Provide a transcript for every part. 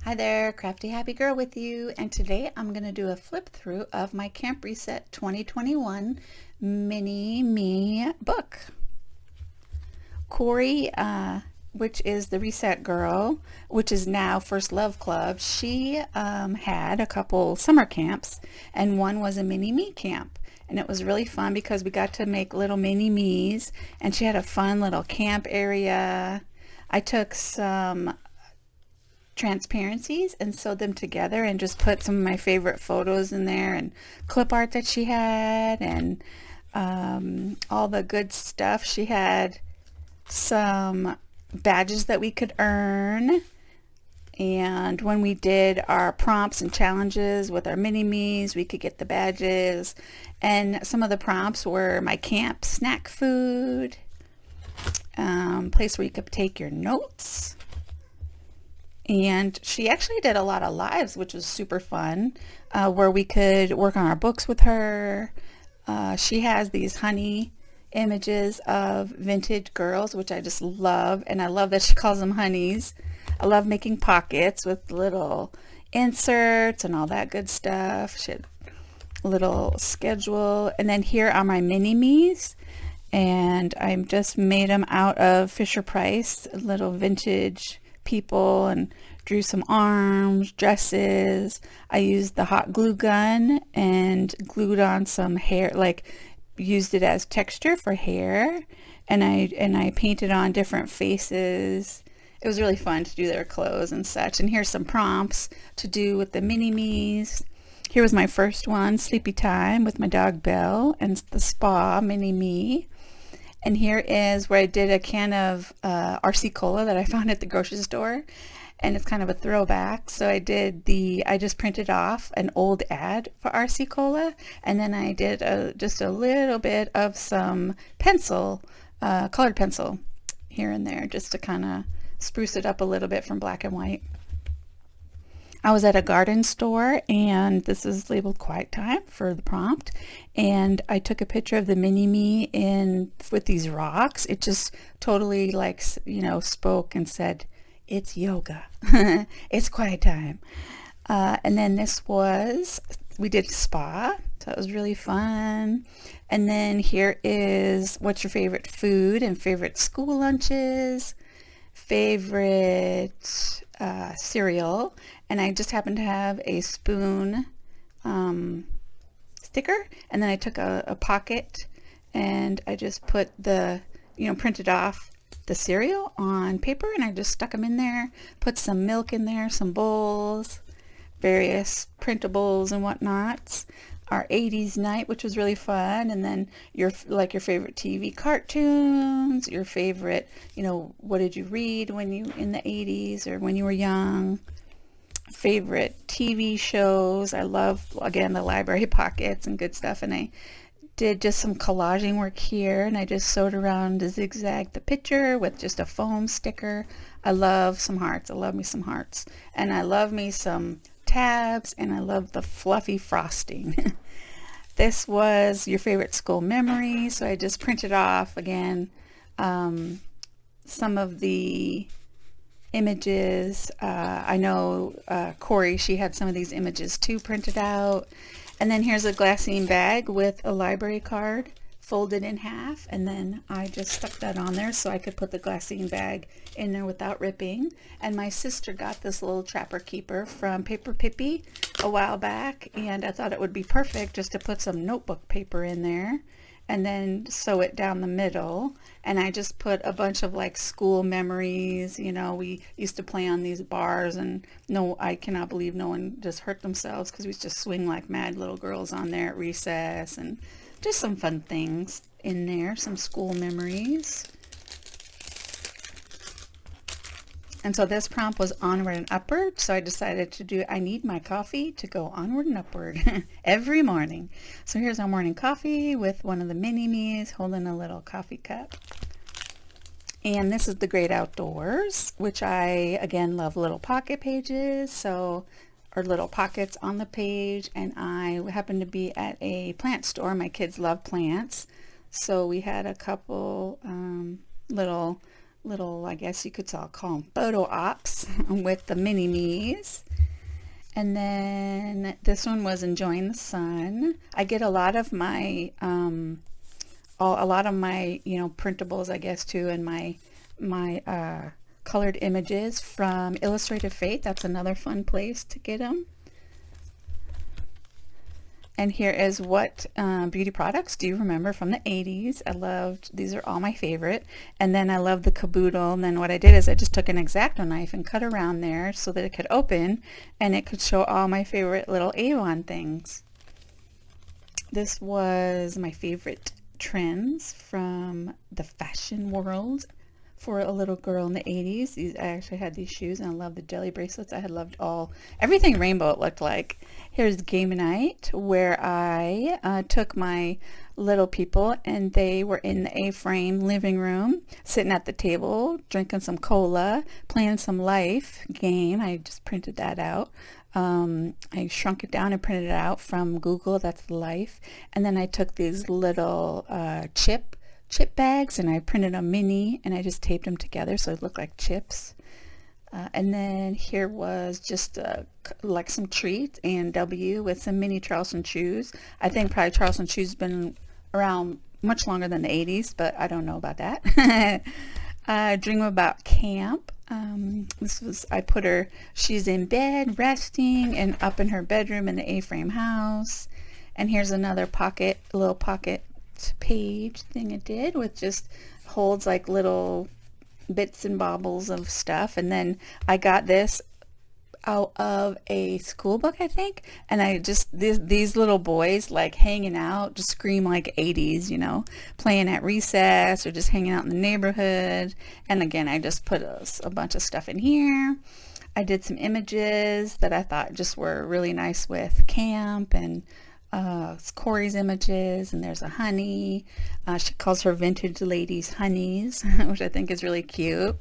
Hi there, Crafty Happy Girl with you, and today I'm going to do a flip through of my Camp Reset 2021 Mini Me book. Cori, which is the Reset Girl, which is now First Love Club, she had a couple summer camps, and one was a Mini Me camp. And it was really fun because we got to make little mini me's, and she had a fun little camp area. I took some transparencies and sewed them together and just put some of my favorite photos in there and clip art that she had and all the good stuff. She had some badges that we could earn, and when we did our prompts and challenges with our mini-me's, we could get the badges. And some of the prompts were my camp snack food, place where you could take your notes. And she actually did a lot of lives, which was super fun, where we could work on our books with her. She has these honey images of vintage girls, which I just love. And I love that she calls them honeys. I love making pockets with little inserts and all that good stuff. She had a little schedule. And then here are my mini-me's. And I just made them out of Fisher-Price, little vintage people, and drew some arms, dresses. I used the hot glue gun and glued on some hair, like used it as texture for hair, and I painted on different faces. It was really fun to do their clothes and such. And here's some prompts to do with the mini-me's. Here was my first one, sleepy time with my dog Belle, and the spa mini-me. And here is where I did a can of RC Cola that I found at the grocery store. And it's kind of a throwback. So I just printed off an old ad for RC Cola. And then I did just a little bit of some pencil, colored pencil here and there, just to kind of spruce it up a little bit from black and white. I was at a garden store, and this is labeled quiet time for the prompt, and I took a picture of the mini-me with these rocks. It just totally, like, spoke and said, it's yoga. It's quiet time. And then we did spa, so it was really fun. And then here is what's your favorite food and favorite school lunches, favorite cereal. And I just happened to have a spoon sticker, and then I took a pocket and I just put printed off the cereal on paper, and I just stuck them in there, put some milk in there, some bowls, various printables and whatnots. Our 80s night, which was really fun. And then your favorite TV cartoons, your favorite, what did you read in the 80s or when you were young, favorite TV shows. I love, again, the library pockets and good stuff. And I did just some collaging work here, and I just sewed around to zigzag the picture with just a foam sticker. I love some hearts. I love me some hearts. And I love me some tabs, and I love the fluffy frosting. This was your favorite school memory, so I just printed off again some of the images. I know Cori, she had some of these images too printed out. And then here's a glassine bag with a library card folded in half, and then I just stuck that on there so I could put the glassine bag in there without ripping. And my sister got this little trapper keeper from Paper Pippi a while back, and I thought it would be perfect just to put some notebook paper in there and then sew it down the middle. And I just put a bunch of like school memories. We used to play on these bars, and I cannot believe no one just hurt themselves because we used to swing like mad little girls on there at recess, and just some fun things in there, some school memories. And so this prompt was onward and upward, so I decided to do I need my coffee to go onward and upward every morning. So here's our morning coffee with one of the mini-me's holding a little coffee cup. And this is the Great Outdoors, which I, again, love little pocket pages, or little pockets on the page. And I happened to be at a plant store. My kids love plants, so we had a couple little little, I guess you could call them photo ops with the mini-me's. And then this one was enjoying the sun. I get a lot of my printables, I guess, too, and my colored images from Illustrated Fate. That's another fun place to get them. And here is what beauty products do you remember from the 80s. I loved, these are all my favorite. And then I love the caboodle. And then what I did is I just took an X-Acto knife and cut around there so that it could open and it could show all my favorite little Avon things. This was my favorite trends from the fashion world for a little girl in the 80s. I actually had these shoes and I love the jelly bracelets. I had loved everything rainbow it looked like. Here's game night where I took my little people and they were in the A-frame living room sitting at the table drinking some cola, playing some Life game. I just printed that out. I shrunk it down and printed it out from Google. That's Life. And then I took these little chip bags and I printed a mini and I just taped them together so it looked like chips. And then here was just like some treats, A&W with some mini Charleston shoes. I think probably Charleston shoes been around much longer than the 80s, but I don't know about that. Dream about camp. I put her, she's in bed resting and up in her bedroom in the A-frame house. And here's another little pocket page thing it did with just holds like little bits and baubles of stuff. And then I got this out of a school book, I think, and I just these little boys like hanging out just scream like 80s, you know, playing at recess or just hanging out in the neighborhood. And again, I just put a bunch of stuff in here. I did some images that I thought just were really nice with camp, and Cori's images, and there's a honey. She calls her vintage ladies honeys, which I think is really cute.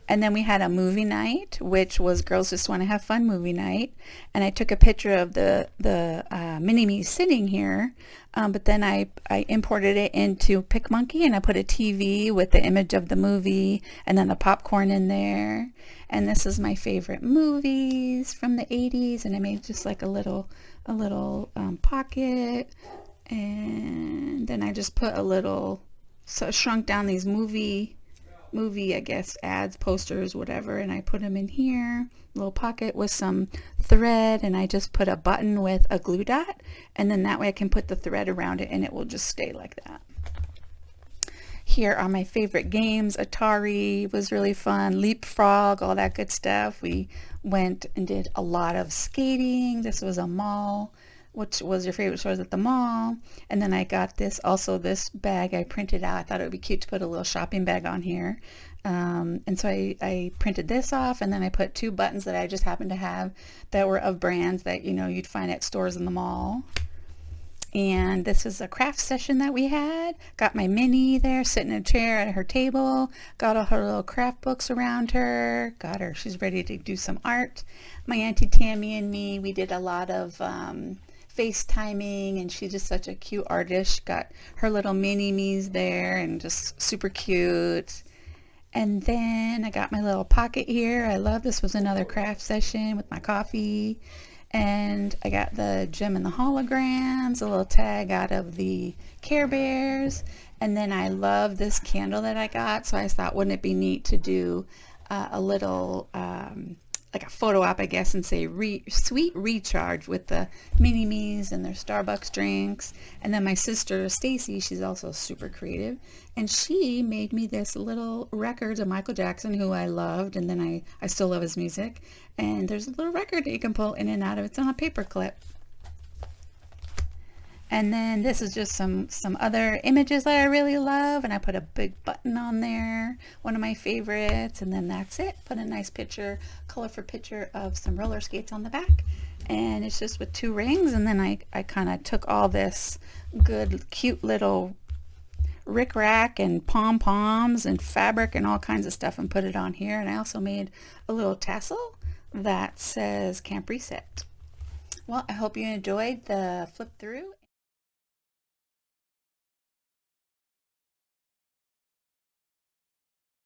And then we had a movie night, which was Girls Just Want to Have Fun movie night. And I took a picture of the mini-me sitting here, but then I imported it into PicMonkey and I put a TV with the image of the movie and then the popcorn in there. And this is my favorite movies from the 80s, and I made just like a little pocket, and then I just put shrunk down these movie I guess ads, posters, whatever, and I put them in here, little pocket with some thread, and I just put a button with a glue dot, and then that way I can put the thread around it and it will just stay like that. Here are my favorite games. Atari was really fun, Leapfrog, all that good stuff. We went and did a lot of skating. This was a mall. Which was your favorite stores at the mall? And then I got this bag I printed out. I thought it would be cute to put a little shopping bag on here. And so I printed this off, and then I put 2 buttons that I just happened to have that were of brands that, you know, you'd find at stores in the mall. And this is a craft session that we had. Got my Minnie there sitting in a chair at her table. Got all her little craft books around her. Got her, she's ready to do some art. My Auntie Tammy and me, we did a lot of FaceTiming, and she's just such a cute artist. She got her little mini-me's there and just super cute. And then I got my little pocket here. I love this. Was another craft session with my coffee. And I got the Gem and the Holograms, a little tag out of the Care Bears. And then I love this candle that I got, so I thought, wouldn't it be neat to do a little like a photo op, I guess, and say sweet recharge with the mini-me's and their Starbucks drinks. And then my sister Stacy, she's also super creative, and she made me this little record of Michael Jackson, who I loved, and then I still love his music. And there's a little record that you can pull in and out of. It's on a paper clip. And then this is just some other images that I really love, and I put a big button on there, one of my favorites, and then that's it. Put a nice picture, colorful picture of some roller skates on the back, and it's just with 2 rings. And then I kind of took all this good cute little rickrack and pom-poms and fabric and all kinds of stuff and put it on here. And I also made a little tassel that says Camp Reset. Well, I hope you enjoyed the flip through.